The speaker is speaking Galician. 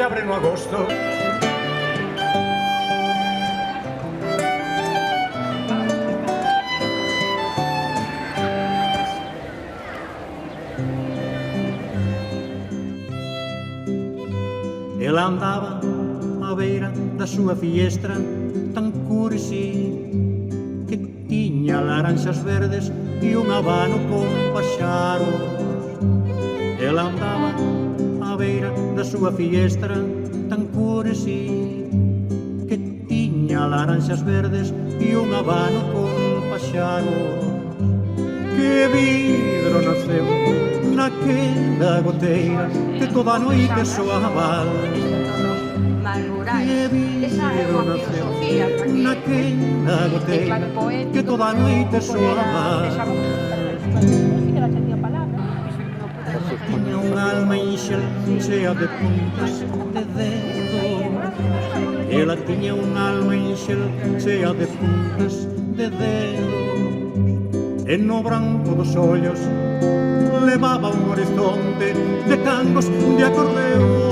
se abre no agosto. Ela andaba á beira da súa fiestra tan cursi que tiña laranxas verdes e un abano con paxaros. Ela andaba á beira da súa fiestra tan cursi que tiña laranxas verdes e un abano con paxaros. Que vidro naceu naquela goteira que toda a noite soaba. Que vidro naceu naquela goteira que toda a noite soaba. Tiña un alma inxel chea de puntas de dedos. Ela tiña un alma inxel chea de puntas de dedos. E no branco dos ollos levaba un horizonte de tangos de acordeón.